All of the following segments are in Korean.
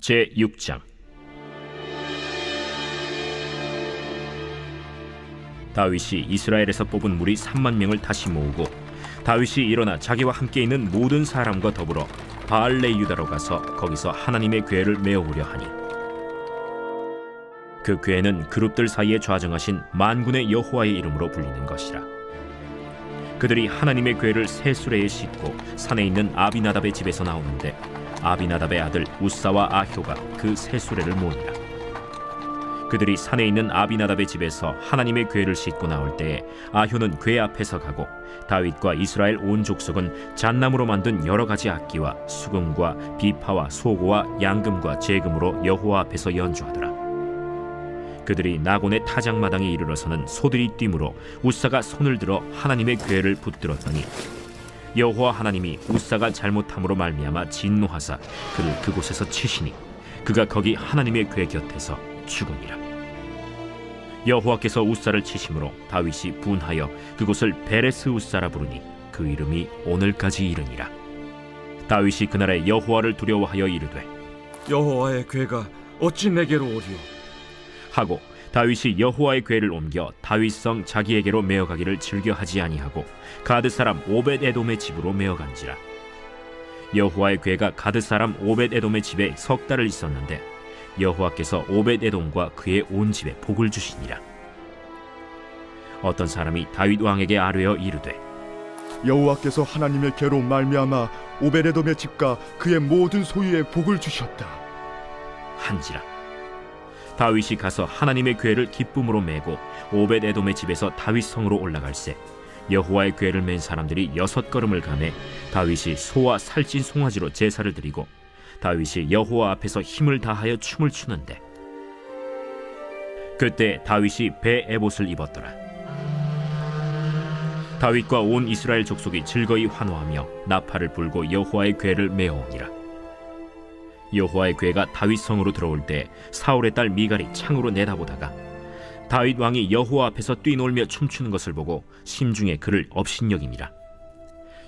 제6장. 다윗이 이스라엘에서 뽑은 무리 3만 명을 다시 모으고 다윗이 일어나 자기와 함께 있는 모든 사람과 더불어 바알레 유다로 가서 거기서 하나님의 궤를 메어오려 하니, 그 궤는 그룹들 사이에 좌정하신 만군의 여호와의 이름으로 불리는 것이라. 그들이 하나님의 궤를 새 수레에 싣고 산에 있는 아비나답의 집에서 나오는데, 아비나답의 아들 우사와 아효가 그 새 수레를 모으니라. 그들이 산에 있는 아비나답의 집에서 하나님의 궤를 싣고 나올 때에 아효는 궤 앞에서 가고, 다윗과 이스라엘 온 족속은 잣나무로 만든 여러 가지 악기와 수금과 비파와 소고와 양금과 제금으로 여호와 앞에서 연주하더라. 그들이 나곤의 타작마당에 이르러서는 소들이 뛰므로 우사가 손을 들어 하나님의 궤를 붙들었더니, 여호와 하나님이 우사가 잘못함으로 말미암아 진노하사 그를 그곳에서 치시니 그가 거기 하나님의 궤 곁에서 죽으니라. 여호와께서 우사를 치심으로 다윗이 분하여 그곳을 베레스 우사라 부르니 그 이름이 오늘까지 이르니라. 다윗이 그날에 여호와를 두려워하여 이르되, 여호와의 궤가 어찌 내게로 오리오? 하고 다윗이 여호와의 궤를 옮겨 다윗성 자기에게로 메어가기를 즐겨하지 아니하고 가드 사람 오벳에돔의 집으로 메어간지라. 여호와의 궤가 가드 사람 오벳에돔의 집에 석 달을 있었는데, 여호와께서 오벳에돔과 그의 온 집에 복을 주시니라. 어떤 사람이 다윗 왕에게 아뢰어 이르되, 여호와께서 하나님의 궤로 말미암아 오벳에돔의 집과 그의 모든 소유에 복을 주셨다 한지라. 다윗이 가서 하나님의 궤를 기쁨으로 메고 오벳에돔의 집에서 다윗 성으로 올라갈새, 여호와의 궤를 맨 사람들이 6걸음을 가매 다윗이 소와 살찐 송아지로 제사를 드리고, 다윗이 여호와 앞에서 힘을 다하여 춤을 추는데, 그때 다윗이 배 에봇을 입었더라. 다윗과 온 이스라엘 족속이 즐거이 환호하며 나팔을 불고 여호와의 궤를 메어오니라. 여호와의 궤가 다윗 성으로 들어올 때 사울의 딸 미갈이 창으로 내다보다가 다윗 왕이 여호와 앞에서 뛰놀며 춤추는 것을 보고 심중에 그를 업신여기니라.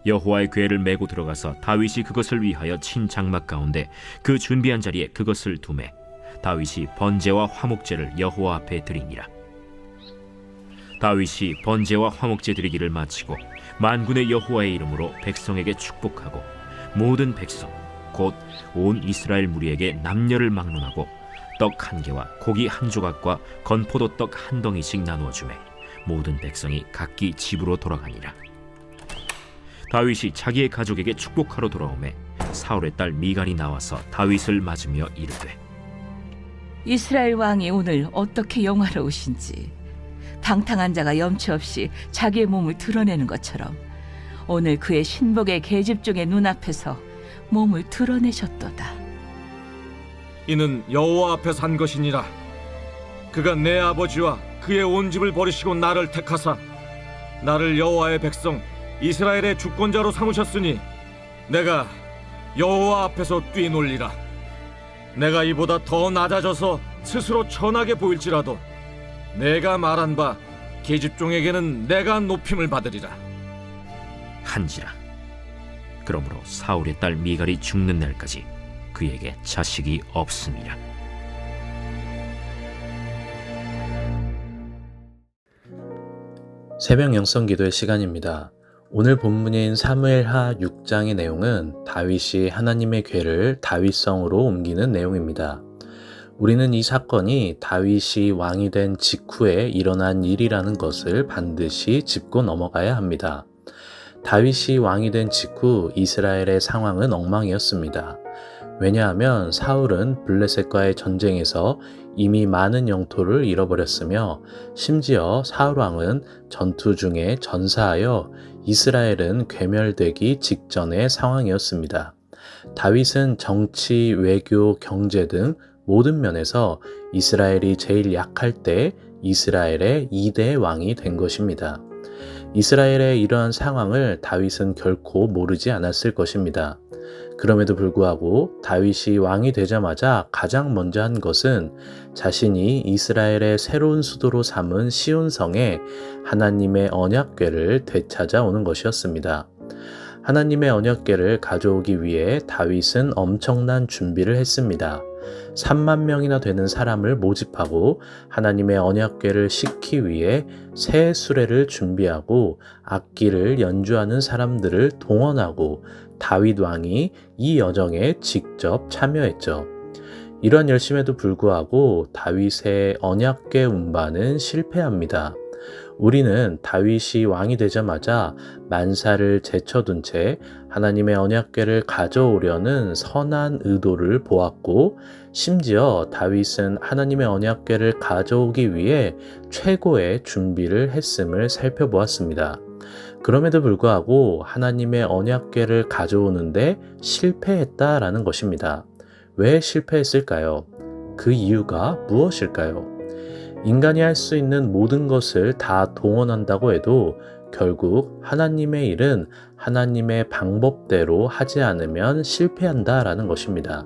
여호와의 궤를 메고 들어가서 다윗이 그것을 위하여 친 장막 가운데 그 준비한 자리에 그것을 두매 다윗이 번제와 화목제를 여호와 앞에 드리니라. 다윗이 번제와 화목제 드리기를 마치고 만군의 여호와의 이름으로 백성에게 축복하고, 모든 백성 곧 온 이스라엘 무리에게 남녀를 막론하고 떡 1개와 고기 1조각과 건포도 떡 1덩이씩 나누어 주매 모든 백성이 각기 집으로 돌아가니라. 다윗이 자기의 가족에게 축복하러 돌아오매 사울의 딸 미갈이 나와서 다윗을 맞으며 이르되, 이스라엘 왕이 오늘 어떻게 영화로우신지, 방탕한 자가 염치 없이 자기의 몸을 드러내는 것처럼 오늘 그의 신복의 계집종의 눈앞에서 몸을 드러내셨도다. 이는 여호와 앞에 산 것이니라. 그가 내 아버지와 그의 온 집을 버리시고 나를 택하사 나를 여호와의 백성 이스라엘의 주권자로 삼으셨으니 내가 여호와 앞에서 뛰놀리라. 내가 이보다 더 낮아져서 스스로 천하게 보일지라도 내가 말한 바 계집종에게는 내가 높임을 받으리라 한지라. 그러므로 사울의 딸 미갈이 죽는 날까지 그에게 자식이 없음이라. 새벽 영성기도의 시간입니다. 오늘 본문인 사무엘하 6장의 내용은 다윗이 하나님의 궤를 다윗성으로 옮기는 내용입니다. 우리는 이 사건이 다윗이 왕이 된 직후에 일어난 일이라는 것을 반드시 짚고 넘어가야 합니다. 다윗이 왕이 된 직후 이스라엘의 상황은 엉망이었습니다. 왜냐하면 사울은 블레셋과의 전쟁에서 이미 많은 영토를 잃어버렸으며, 심지어 사울 왕은 전투 중에 전사하여 이스라엘은 괴멸되기 직전의 상황이었습니다. 다윗은 정치, 외교, 경제 등 모든 면에서 이스라엘이 제일 약할 때 이스라엘의 2대 왕이 된 것입니다. 이스라엘의 이러한 상황을 다윗은 결코 모르지 않았을 것입니다. 그럼에도 불구하고 다윗이 왕이 되자마자 가장 먼저 한 것은 자신이 이스라엘의 새로운 수도로 삼은 시온성에 하나님의 언약궤를 되찾아오는 것이었습니다. 하나님의 언약궤를 가져오기 위해 다윗은 엄청난 준비를 했습니다. 3만 명이나 되는 사람을 모집하고 하나님의 언약궤를 싣기 위해 새 수레를 준비하고 악기를 연주하는 사람들을 동원하고 다윗 왕이 이 여정에 직접 참여했죠. 이러한 열심에도 불구하고 다윗의 언약궤 운반은 실패합니다. 우리는 다윗이 왕이 되자마자 만사를 제쳐둔 채 하나님의 언약궤를 가져오려는 선한 의도를 보았고, 심지어 다윗은 하나님의 언약궤를 가져오기 위해 최고의 준비를 했음을 살펴보았습니다. 그럼에도 불구하고 하나님의 언약궤를 가져오는데 실패했다라는 것입니다. 왜 실패했을까요? 그 이유가 무엇일까요? 인간이 할 수 있는 모든 것을 다 동원한다고 해도 결국 하나님의 일은 하나님의 방법대로 하지 않으면 실패한다라는 것입니다.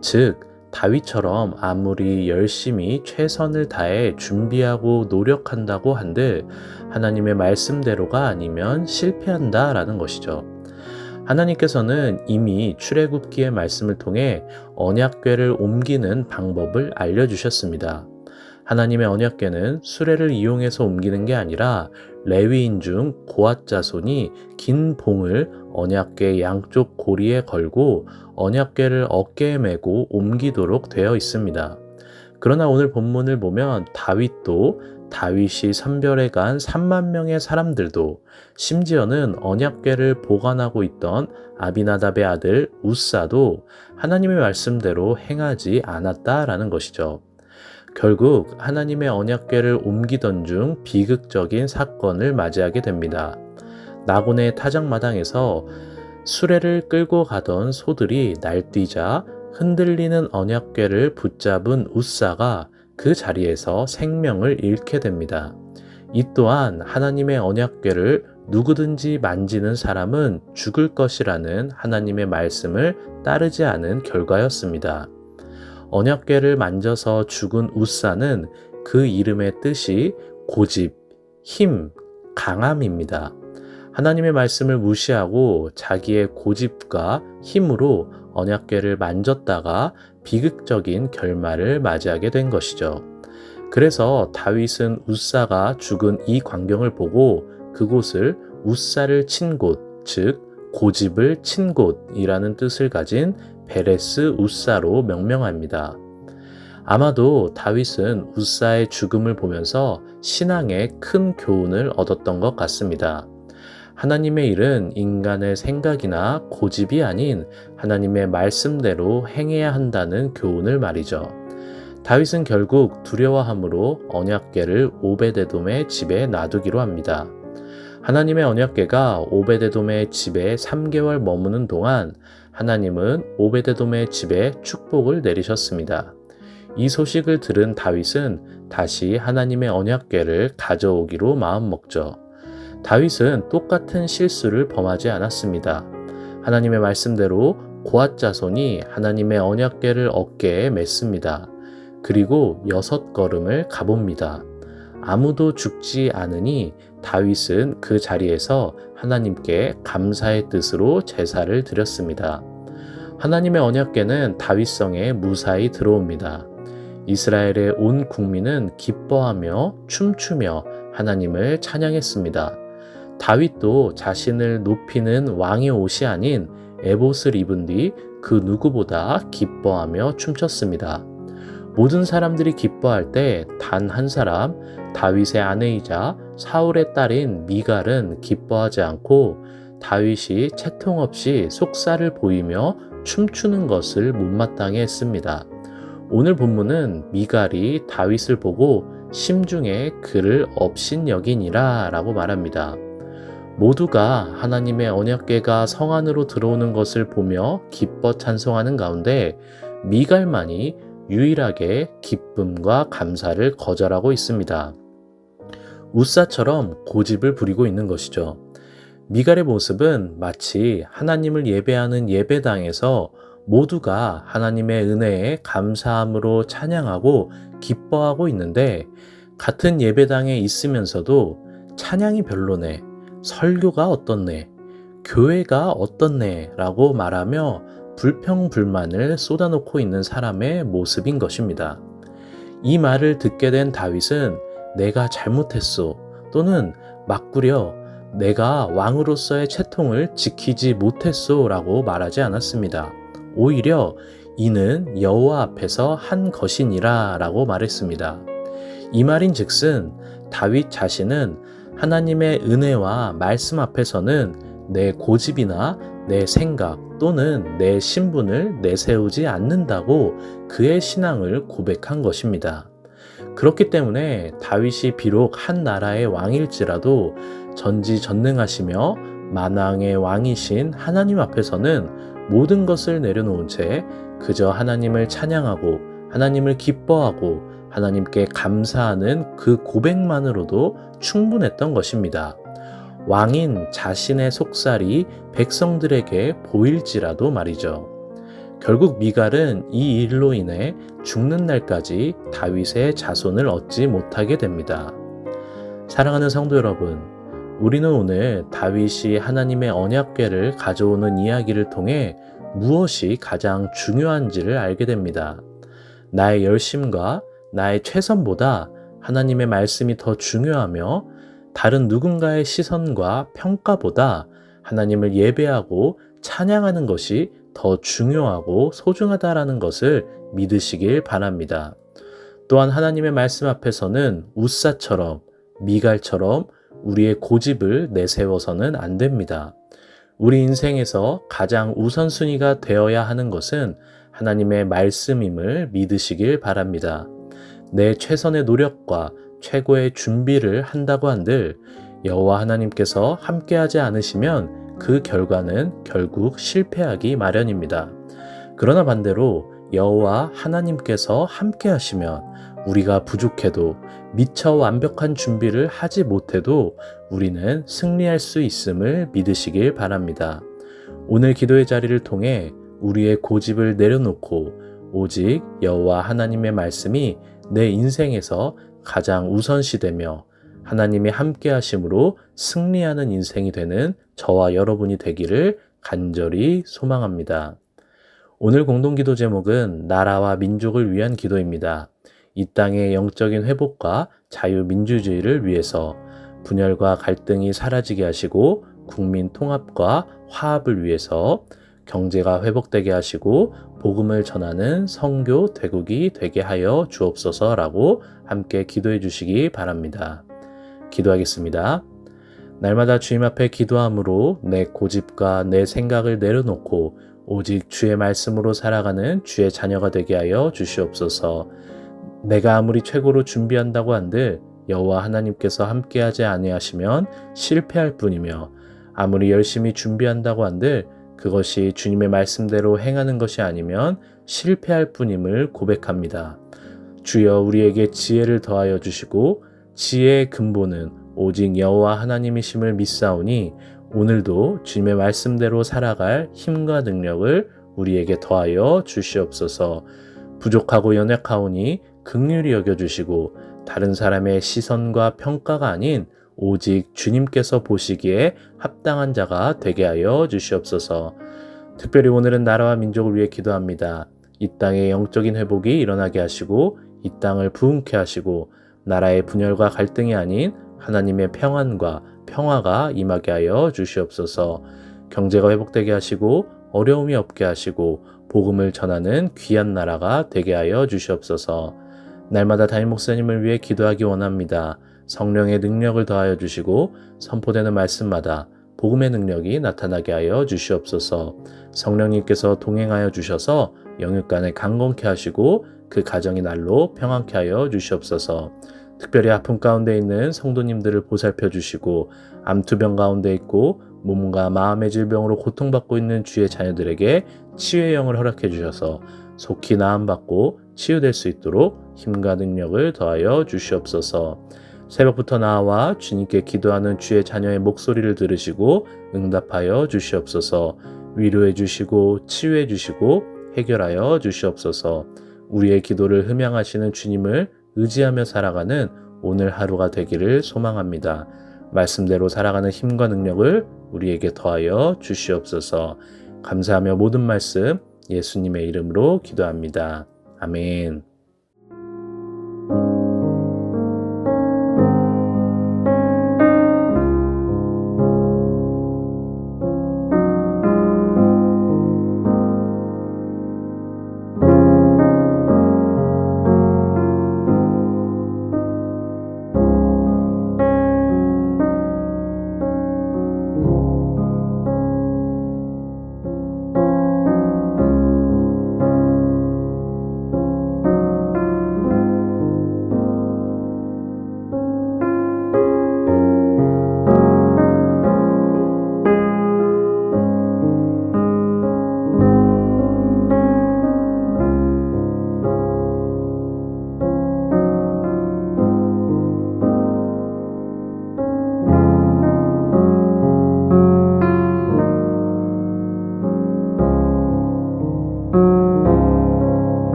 즉, 다윗처럼 아무리 열심히 최선을 다해 준비하고 노력한다고 한들 하나님의 말씀대로가 아니면 실패한다라는 것이죠. 하나님께서는 이미 출애굽기의 말씀을 통해 언약궤를 옮기는 방법을 알려주셨습니다. 하나님의 언약궤는 수레를 이용해서 옮기는 게 아니라 레위인 중 고앗 자손이 긴 봉을 언약궤 양쪽 고리에 걸고 언약궤를 어깨에 메고 옮기도록 되어 있습니다. 그러나 오늘 본문을 보면 다윗이 선별해 간 3만 명의 사람들도, 심지어는 언약궤를 보관하고 있던 아비나답의 아들 우사도 하나님의 말씀대로 행하지 않았다라는 것이죠. 결국 하나님의 언약궤를 옮기던 중 비극적인 사건을 맞이하게 됩니다. 나곤의 타작마당에서 수레를 끌고 가던 소들이 날뛰자 흔들리는 언약궤를 붙잡은 우사가 그 자리에서 생명을 잃게 됩니다. 이 또한 하나님의 언약궤를 누구든지 만지는 사람은 죽을 것이라는 하나님의 말씀을 따르지 않은 결과였습니다. 언약궤를 만져서 죽은 우사는 그 이름의 뜻이 고집, 힘, 강함입니다. 하나님의 말씀을 무시하고 자기의 고집과 힘으로 언약궤를 만졌다가 비극적인 결말을 맞이하게 된 것이죠. 그래서 다윗은 우사가 죽은 이 광경을 보고 그곳을 우사를 친 곳, 즉 고집을 친 곳이라는 뜻을 가진 베레스 우사로 명명합니다. 아마도 다윗은 우사의 죽음을 보면서 신앙의 큰 교훈을 얻었던 것 같습니다. 하나님의 일은 인간의 생각이나 고집이 아닌 하나님의 말씀대로 행해야 한다는 교훈을 말이죠. 다윗은 결국 두려워함으로 언약궤를 오베데돔의 집에 놔두기로 합니다. 하나님의 언약궤가 오베데돔의 집에 3개월 머무는 동안 하나님은 오베데돔의 집에 축복을 내리셨습니다. 이 소식을 들은 다윗은 다시 하나님의 언약궤를 가져오기로 마음먹죠. 다윗은 똑같은 실수를 범하지 않았습니다. 하나님의 말씀대로 고앗 자손이 하나님의 언약궤를 어깨에 맸습니다. 그리고 6걸음을 가봅니다. 아무도 죽지 않으니 다윗은 그 자리에서 하나님께 감사의 뜻으로 제사를 드렸습니다. 하나님의 언약궤는 다윗성에 무사히 들어옵니다. 이스라엘의 온 국민은 기뻐하며 춤추며 하나님을 찬양했습니다. 다윗도 자신을 높이는 왕의 옷이 아닌 에봇을 입은 뒤 그 누구보다 기뻐하며 춤췄습니다. 모든 사람들이 기뻐할 때 단 한 사람, 다윗의 아내이자 사울의 딸인 미갈은 기뻐하지 않고 다윗이 채통 없이 속살을 보이며 춤추는 것을 못마땅해 했습니다. 오늘 본문은 미갈이 다윗을 보고 심중에 그를 업신여기니라 라고 말합니다. 모두가 하나님의 언약궤가 성 안으로 들어오는 것을 보며 기뻐 찬송하는 가운데 미갈만이 유일하게 기쁨과 감사를 거절하고 있습니다. 우사처럼 고집을 부리고 있는 것이죠. 미갈의 모습은 마치 하나님을 예배하는 예배당에서 모두가 하나님의 은혜에 감사함으로 찬양하고 기뻐하고 있는데, 같은 예배당에 있으면서도 찬양이 별로네, 설교가 어떻네, 교회가 어떻네 라고 말하며 불평불만을 쏟아놓고 있는 사람의 모습인 것입니다. 이 말을 듣게 된 다윗은 내가 잘못했소 또는 맞구려 내가 왕으로서의 채통을 지키지 못했소 라고 말하지 않았습니다. 오히려 이는 여호와 앞에서 한 것이니라 라고 말했습니다. 이 말인 즉슨 다윗 자신은 하나님의 은혜와 말씀 앞에서는 내 고집이나 내 생각 또는 내 신분을 내세우지 않는다고 그의 신앙을 고백한 것입니다. 그렇기 때문에 다윗이 비록 한 나라의 왕일지라도 전지전능하시며 만왕의 왕이신 하나님 앞에서는 모든 것을 내려놓은 채 그저 하나님을 찬양하고 하나님을 기뻐하고 하나님께 감사하는 그 고백만으로도 충분했던 것입니다. 왕인 자신의 속살이 백성들에게 보일지라도 말이죠. 결국 미갈은 이 일로 인해 죽는 날까지 다윗의 자손을 얻지 못하게 됩니다. 사랑하는 성도 여러분, 우리는 오늘 다윗이 하나님의 언약궤를 가져오는 이야기를 통해 무엇이 가장 중요한지를 알게 됩니다. 나의 열심과 나의 최선보다 하나님의 말씀이 더 중요하며 다른 누군가의 시선과 평가보다 하나님을 예배하고 찬양하는 것이 더 중요하고 소중하다라는 것을 믿으시길 바랍니다. 또한 하나님의 말씀 앞에서는 웃사처럼 미갈처럼 우리의 고집을 내세워서는 안 됩니다. 우리 인생에서 가장 우선순위가 되어야 하는 것은 하나님의 말씀임을 믿으시길 바랍니다. 내 최선의 노력과 최고의 준비를 한다고 한들 여호와 하나님께서 함께하지 않으시면 그 결과는 결국 실패하기 마련입니다. 그러나 반대로 여호와 하나님께서 함께하시면 우리가 부족해도 미처 완벽한 준비를 하지 못해도 우리는 승리할 수 있음을 믿으시길 바랍니다. 오늘 기도의 자리를 통해 우리의 고집을 내려놓고 오직 여호와 하나님의 말씀이 내 인생에서 가장 우선시되며 하나님이 함께 하심으로 승리하는 인생이 되는 저와 여러분이 되기를 간절히 소망합니다. 오늘 공동기도 제목은 나라와 민족을 위한 기도입니다. 이 땅의 영적인 회복과 자유민주주의를 위해서 분열과 갈등이 사라지게 하시고 국민 통합과 화합을 위해서 경제가 회복되게 하시고 복음을 전하는 선교 대국이 되게 하여 주옵소서라고 함께 기도해 주시기 바랍니다. 기도하겠습니다. 날마다 주님 앞에 기도함으로 내 고집과 내 생각을 내려놓고 오직 주의 말씀으로 살아가는 주의 자녀가 되게 하여 주시옵소서. 내가 아무리 최고로 준비한다고 한들 여호와 하나님께서 함께하지 아니하시면 실패할 뿐이며 아무리 열심히 준비한다고 한들 그것이 주님의 말씀대로 행하는 것이 아니면 실패할 뿐임을 고백합니다. 주여 우리에게 지혜를 더하여 주시고 지혜의 근본은 오직 여호와 하나님이심을 믿사오니 오늘도 주님의 말씀대로 살아갈 힘과 능력을 우리에게 더하여 주시옵소서. 부족하고 연약하오니 긍휼히 여겨주시고 다른 사람의 시선과 평가가 아닌 오직 주님께서 보시기에 합당한 자가 되게 하여 주시옵소서. 특별히 오늘은 나라와 민족을 위해 기도합니다. 이 땅의 영적인 회복이 일어나게 하시고 이 땅을 부흥케 하시고 나라의 분열과 갈등이 아닌 하나님의 평안과 평화가 임하게 하여 주시옵소서. 경제가 회복되게 하시고 어려움이 없게 하시고 복음을 전하는 귀한 나라가 되게 하여 주시옵소서. 날마다 담임 목사님을 위해 기도하기 원합니다. 성령의 능력을 더하여 주시고 선포되는 말씀마다 복음의 능력이 나타나게 하여 주시옵소서. 성령님께서 동행하여 주셔서 영육간에 강건케 하시고 그 가정이 날로 평안케 하여 주시옵소서. 특별히 아픔 가운데 있는 성도님들을 보살펴 주시고 암투병 가운데 있고 몸과 마음의 질병으로 고통받고 있는 주의 자녀들에게 치유의 영을 허락해 주셔서 속히 나음받고 치유될 수 있도록 힘과 능력을 더하여 주시옵소서. 새벽부터 나와 주님께 기도하는 주의 자녀의 목소리를 들으시고 응답하여 주시옵소서. 위로해 주시고 치유해 주시고 해결하여 주시옵소서. 우리의 기도를 흠양하시는 주님을 의지하며 살아가는 오늘 하루가 되기를 소망합니다. 말씀대로 살아가는 힘과 능력을 우리에게 더하여 주시옵소서. 감사하며 모든 말씀 예수님의 이름으로 기도합니다. 아멘.